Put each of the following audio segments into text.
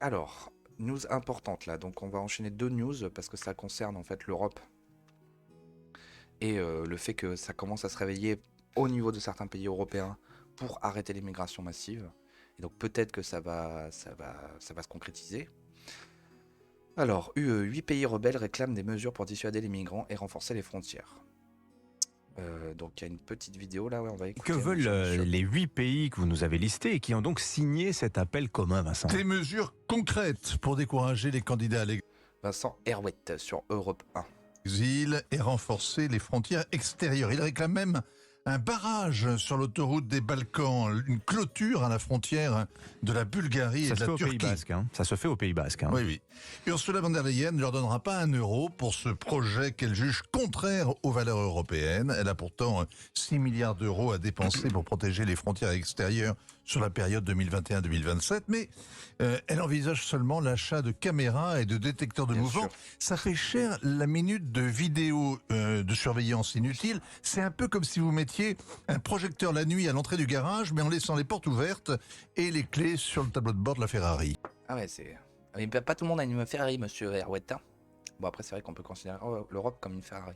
Alors, news importante là, donc on va enchaîner deux news parce que ça concerne en fait l'Europe et le fait que ça commence à se réveiller au niveau de certains pays européens pour arrêter l'immigration massive. Et donc peut-être que ça va se concrétiser. Alors, 8 pays rebelles réclament des mesures pour dissuader les migrants et renforcer les frontières. Donc il y a une petite vidéo là, ouais, on va Que écouter veulent monsieur les 8 pays que vous nous avez listés et qui ont donc signé cet appel commun, Vincent? Des mesures concrètes pour décourager les candidats à Vincent Herouet sur Europe 1. l'exil et renforcer les frontières extérieures. Il réclame même un barrage sur l'autoroute des Balkans, une clôture à la frontière de la Bulgarie et Ça de se fait la au Pays Turquie. Basque. Ça se fait au Pays Basque. Oui, oui. Ursula von der Leyen ne leur donnera pas un euro pour ce projet qu'elle juge contraire aux valeurs européennes. Elle a pourtant 6 milliards d'euros à dépenser pour protéger les frontières extérieures sur la période 2021-2027, mais elle envisage seulement l'achat de caméras et de détecteurs de Bien mouvement. sûr. Ça fait cher la minute de vidéo de surveillance inutile. C'est un peu comme si vous mettiez un projecteur la nuit à l'entrée du garage, mais en laissant les portes ouvertes et les clés sur le tableau de bord de la Ferrari. Ah ouais, c'est... Mais pas tout le monde a une Ferrari, monsieur Herouet. Hein. Bon, après, c'est vrai qu'on peut considérer l'Europe comme une Ferrari,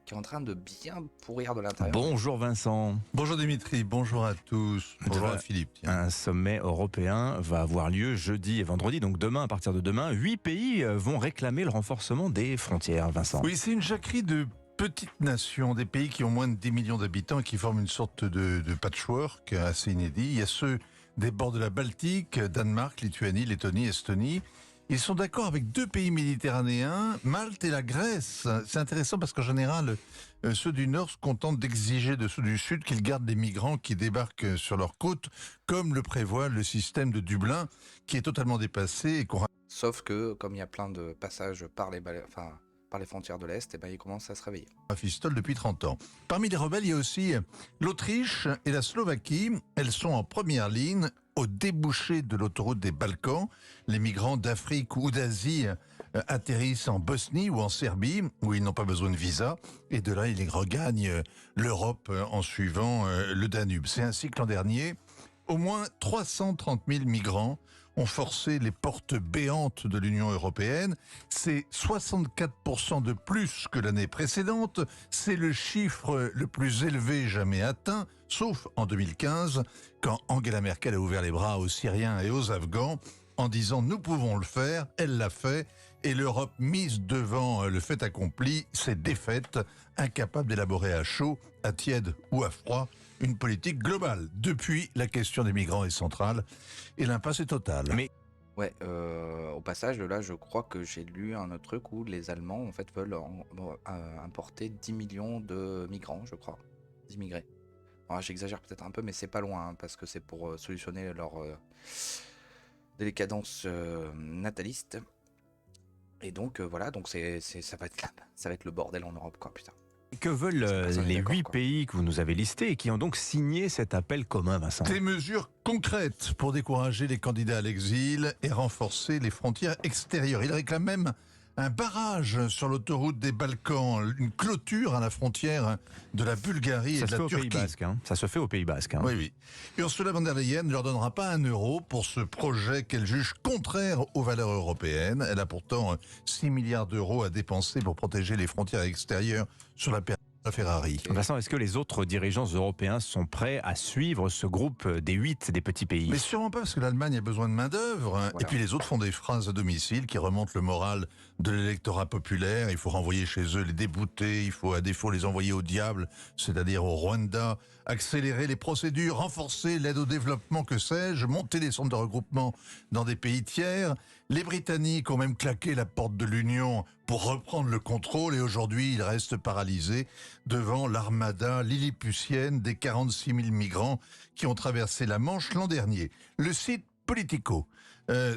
qui est en train de bien pourrir de l'intérieur. Bonjour Vincent. Bonjour Dimitri, bonjour à tous. Bonjour Demain, à Philippe. Tiens. Un sommet européen va avoir lieu jeudi et vendredi, donc demain, à partir de demain, 8 pays vont réclamer le renforcement des frontières, Vincent. Oui, c'est une jacquerie de petites nations, des pays qui ont moins de 10 millions d'habitants et qui forment une sorte de patchwork assez inédit. Il y a ceux des bords de la Baltique, Danemark, Lituanie, Lettonie, Estonie. Ils sont d'accord avec deux pays méditerranéens, Malte et la Grèce. C'est intéressant parce qu'en général, ceux du Nord se contentent d'exiger de ceux du Sud qu'ils gardent les migrants qui débarquent sur leur côte, comme le prévoit le système de Dublin, qui est totalement dépassé et qu'on Sauf que, comme il y a plein de passages par les frontières de l'Est, et ben, ils commencent à se réveiller. rafistole depuis 30 ans. Parmi les rebelles, il y a aussi l'Autriche et la Slovaquie. Elles sont en première ligne au débouché de l'autoroute des Balkans. Les migrants d'Afrique ou d'Asie atterrissent en Bosnie ou en Serbie, où ils n'ont pas besoin de visa. Et de là, ils regagnent l'Europe en suivant le Danube. C'est ainsi que l'an dernier, au moins 330 000 migrants ont forcé les portes béantes de l'Union européenne. C'est 64% de plus que l'année précédente. C'est le chiffre le plus élevé jamais atteint, sauf en 2015, quand Angela Merkel a ouvert les bras aux Syriens et aux Afghans en disant « nous pouvons le faire ». Elle l'a fait et l'Europe mise devant le fait accompli s'est défaite, incapable d'élaborer à chaud, à tiède ou à froid une politique globale. Depuis, la question des migrants est centrale et l'impasse est totale. Mais Ouais, au passage de là, je crois que j'ai lu un autre truc où les Allemands, en fait, veulent importer 10 millions de migrants, je crois, d'immigrés. Alors, j'exagère peut-être un peu, mais c'est pas loin, hein, parce que c'est pour solutionner leur décadence nataliste. Et donc, voilà, donc ça va être le bordel en Europe, quoi, putain. que veulent Personne n'est les d'accord, 8 quoi. pays que vous nous avez listés et qui ont donc signé cet appel commun, Vincent? Des mesures concrètes pour décourager les candidats à l'exil et renforcer les frontières extérieures. Il réclame même un barrage sur l'autoroute des Balkans, une clôture à la frontière de la Bulgarie et Ça de se fait la au Pays Turquie. Basque. Ça se fait au Pays Basque. Oui, oui. Ursula von der Leyen ne leur donnera pas un euro pour ce projet qu'elle juge contraire aux valeurs européennes. Elle a pourtant 6 milliards d'euros à dépenser pour protéger les frontières extérieures sur la période de la Ferrari. Vincent, est-ce que les autres dirigeants européens sont prêts à suivre ce groupe des 8 des petits pays? Mais sûrement pas, parce que l'Allemagne a besoin de main-d'œuvre. Voilà. Et puis les autres font des phrases à domicile qui remontent le moral de l'électorat populaire. Il faut renvoyer chez eux les déboutés, il faut à défaut les envoyer au diable, c'est-à-dire au Rwanda, accélérer les procédures, renforcer l'aide au développement, que sais-je, monter les centres de regroupement dans des pays tiers. Les Britanniques ont même claqué la porte de l'Union pour reprendre le contrôle et aujourd'hui ils restent paralysés devant l'armada lilliputienne des 46 000 migrants qui ont traversé la Manche l'an dernier. Le site Politico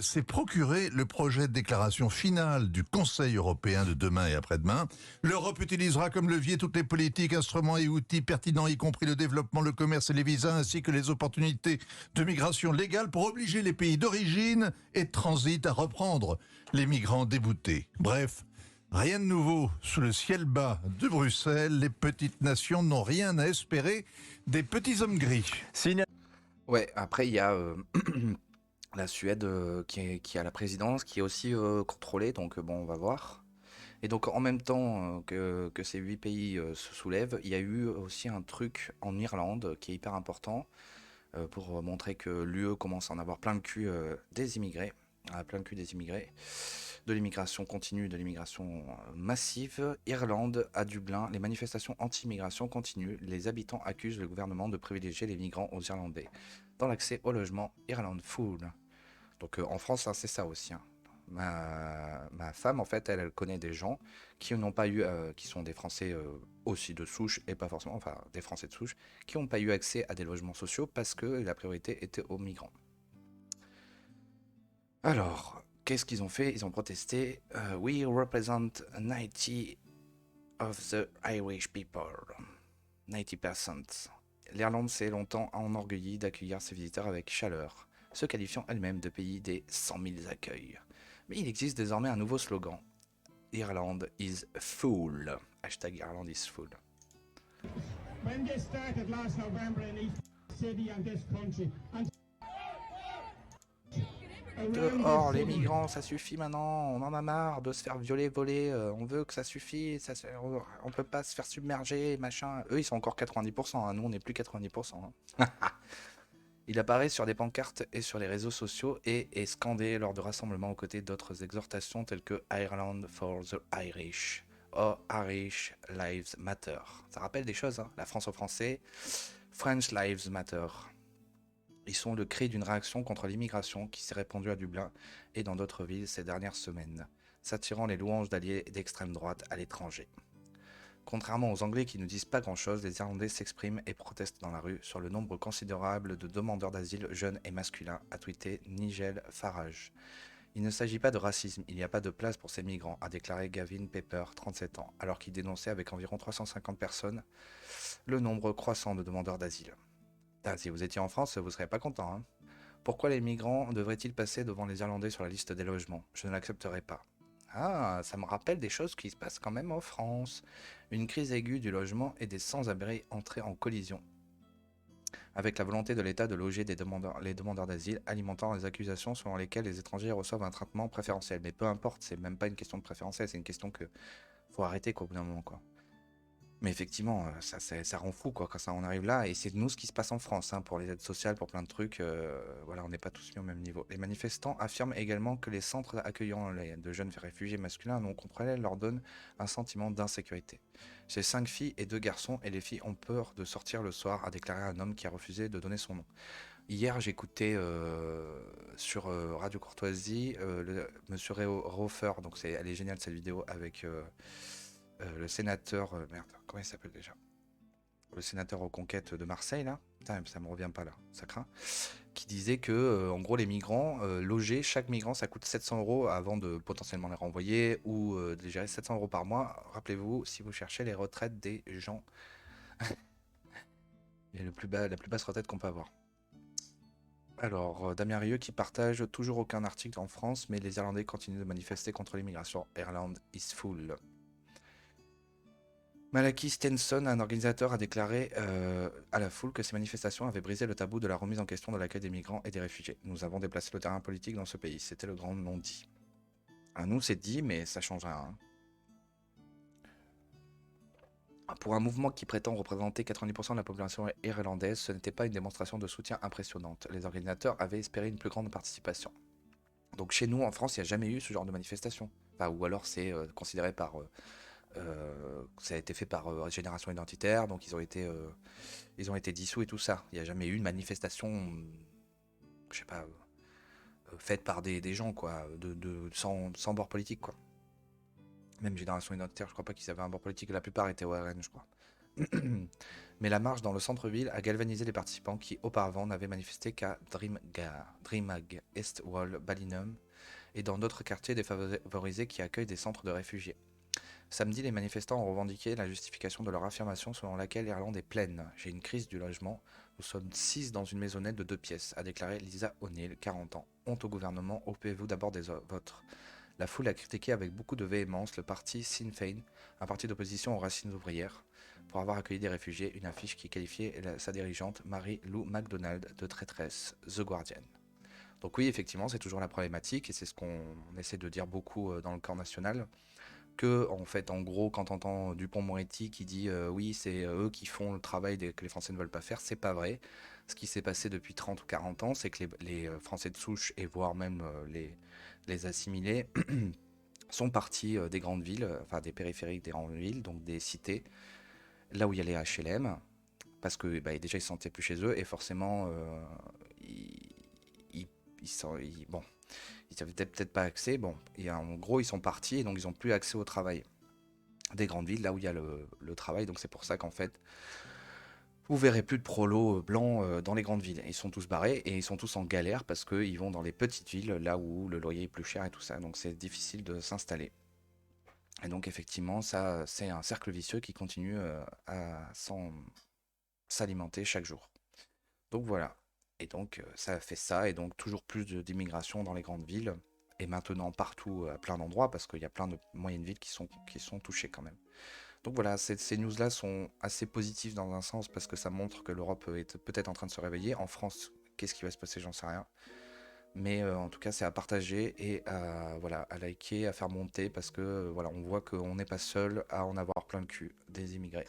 s'est procuré le projet de déclaration finale du Conseil européen de demain et après-demain. L'Europe utilisera comme levier toutes les politiques, instruments et outils pertinents, y compris le développement, le commerce et les visas, ainsi que les opportunités de migration légale pour obliger les pays d'origine et de transit à reprendre les migrants déboutés. Bref, rien de nouveau sous le ciel bas de Bruxelles. Les petites nations n'ont rien à espérer des petits hommes gris. Signe- Ouais, après, il y a La Suède qui a la présidence, qui est aussi contrôlée, donc bon, on va voir. Et donc en même temps que ces 8 pays se soulèvent, il y a eu aussi un truc en Irlande qui est hyper important pour montrer que l'UE commence à en avoir plein le cul des immigrés, plein le cul des immigrés, de l'immigration continue, de l'immigration massive. Irlande, à Dublin, les manifestations anti-immigration continuent. Les habitants accusent le gouvernement de privilégier les migrants aux Irlandais. Dans l'accès au logement, Irland Full. Donc en France, hein, c'est ça aussi, hein. Ma femme, en fait, elle connaît des gens qui n'ont pas eu, qui sont des Français aussi de souche, et pas forcément, enfin des Français de souche, qui n'ont pas eu accès à des logements sociaux parce que la priorité était aux migrants. Alors, qu'est-ce qu'ils ont fait? Ils ont protesté. We represent 90 of the Irish people. 90%. L'Irlande s'est longtemps enorgueillie d'accueillir ses visiteurs avec chaleur, se qualifiant elle-même de pays des 100 000 accueils. Mais il existe désormais un nouveau slogan. Ireland is full. Hashtag Ireland is full. When this started last November in each city and this country, and Dehors les migrants, ça suffit maintenant, on en a marre de se faire violer, voler, on veut que ça suffit, on peut pas se faire submerger, machin. Eux ils sont encore 90%, hein, nous on n'est plus 90%. Hein. Il apparaît sur des pancartes et sur les réseaux sociaux et est scandé lors de rassemblements aux côtés d'autres exhortations telles que Ireland for the Irish ou Irish Lives Matter. Ça rappelle des choses, hein. La France aux Français, French Lives Matter. Ils sont le cri d'une réaction contre l'immigration qui s'est répandue à Dublin et dans d'autres villes ces dernières semaines, s'attirant les louanges d'alliés d'extrême droite à l'étranger. Contrairement aux Anglais qui ne disent pas grand-chose, les Irlandais s'expriment et protestent dans la rue sur le nombre considérable de demandeurs d'asile jeunes et masculins, a tweeté Nigel Farage. Il ne s'agit pas de racisme, il n'y a pas de place pour ces migrants, a déclaré Gavin Pepper, 37 ans, alors qu'il dénonçait avec environ 350 personnes le nombre croissant de demandeurs d'asile. Ah, si vous étiez en France, vous ne serez pas content, hein. Pourquoi les migrants devraient-ils passer devant les Irlandais sur la liste des logements? Je ne l'accepterai pas. Ah, ça me rappelle des choses qui se passent quand même en France. Une crise aiguë du logement et des sans-abri entrés en collision avec la volonté de l'État de loger les demandeurs d'asile, alimentant les accusations selon lesquelles les étrangers reçoivent un traitement préférentiel. Mais peu importe, c'est même pas une question de préférentiel, c'est une question que faut arrêter quoi, au bout d'un moment, quoi. Mais effectivement, ça rend fou quoi, quand ça en arrive là, et c'est nous ce qui se passe en France, hein, pour les aides sociales, pour plein de trucs, voilà, on n'est pas tous mis au même niveau. Les manifestants affirment également que les centres accueillant de jeunes réfugiés masculins non contrôlés leur donnent un sentiment d'insécurité. J'ai 5 filles et 2 garçons, et les filles ont peur de sortir le soir, a déclaré un homme qui a refusé de donner son nom. Hier, j'écoutais sur Radio Courtoisie Monsieur Rofer, donc elle est géniale cette vidéo avec le sénateur, merde, comment il s'appelle déjà? Le sénateur Reconquête de Marseille, là. Putain, ça me revient pas là, ça craint. Qui disait que, en gros, les migrants, loger, chaque migrant, ça coûte 700 € avant de potentiellement les renvoyer ou de les gérer 700 € par mois. Rappelez-vous, si vous cherchez les retraites des gens, il y a la plus basse retraite qu'on peut avoir. Alors, Damien Rieu qui partage toujours aucun article en France, mais les Irlandais continuent de manifester contre l'immigration. Ireland is full. Malachy Stenson, un organisateur, a déclaré à la foule que ces manifestations avaient brisé le tabou de la remise en question de l'accueil des migrants et des réfugiés. Nous avons déplacé le terrain politique dans ce pays. C'était le grand non-dit. À nous, c'est dit, mais ça change rien. Pour un mouvement qui prétend représenter 90% de la population irlandaise, ce n'était pas une démonstration de soutien impressionnante. Les organisateurs avaient espéré une plus grande participation. Donc chez nous, en France, il n'y a jamais eu ce genre de manifestation. Enfin, ou alors c'est considéré par... ça a été fait par Génération Identitaire, donc ils ont été dissous et tout ça. Il n'y a jamais eu une manifestation, je sais pas, faite par des gens, quoi, sans bord politique, quoi. Même Génération Identitaire, je crois pas qu'ils avaient un bord politique, la plupart étaient au RN, je crois. Mais la marche dans le centre-ville a galvanisé les participants qui, auparavant, n'avaient manifesté qu'à Dreamag, Estwall, Ballinum et dans d'autres quartiers défavorisés qui accueillent des centres de réfugiés. Samedi, les manifestants ont revendiqué la justification de leur affirmation selon laquelle l'Irlande est pleine. J'ai une crise du logement. Nous sommes 6 dans une maisonnette de 2 pièces, a déclaré Lisa O'Neill, 40 ans. Honte au gouvernement, occupez-vous d'abord des vôtres. La foule a critiqué avec beaucoup de véhémence le parti Sinn Féin, un parti d'opposition aux racines ouvrières, pour avoir accueilli des réfugiés, une affiche qui qualifiait sa dirigeante, Mary Lou MacDonald, de traîtresse, The Guardian. Donc oui, effectivement, c'est toujours la problématique et c'est ce qu'on essaie de dire beaucoup dans le corps national. Que, en fait, en gros, quand on entend Dupond-Moretti qui dit oui, c'est eux qui font le travail que les Français ne veulent pas faire, c'est pas vrai. Ce qui s'est passé depuis 30 ou 40 ans, c'est que les Français de souche et voire même les assimilés sont partis des grandes villes, enfin des périphériques des grandes villes, donc des cités, là où il y a les HLM, parce que bah, déjà ils se sentaient plus chez eux et forcément ils, bon, ils n'avaient peut-être pas accès, bon, et en gros ils sont partis et donc ils n'ont plus accès au travail des grandes villes, là où il y a le travail, donc c'est pour ça qu'en fait vous verrez plus de prolos blancs dans les grandes villes. Ils sont tous barrés et ils sont tous en galère parce qu'ils vont dans les petites villes, là où le loyer est plus cher et tout ça, donc c'est difficile de s'installer. Et donc effectivement, ça, c'est un cercle vicieux qui continue s'alimenter chaque jour. Donc voilà. Et donc ça fait ça, et donc toujours plus d'immigration dans les grandes villes, et maintenant partout à plein d'endroits, parce qu'il y a plein de moyennes villes qui sont touchées quand même. Donc voilà, ces news-là sont assez positives dans un sens, parce que ça montre que l'Europe est peut-être en train de se réveiller. En France, qu'est-ce qui va se passer, j'en sais rien. Mais en tout cas, c'est à partager et voilà, à liker, à faire monter, parce que voilà, on voit qu'on n'est pas seul à en avoir plein le cul des immigrés.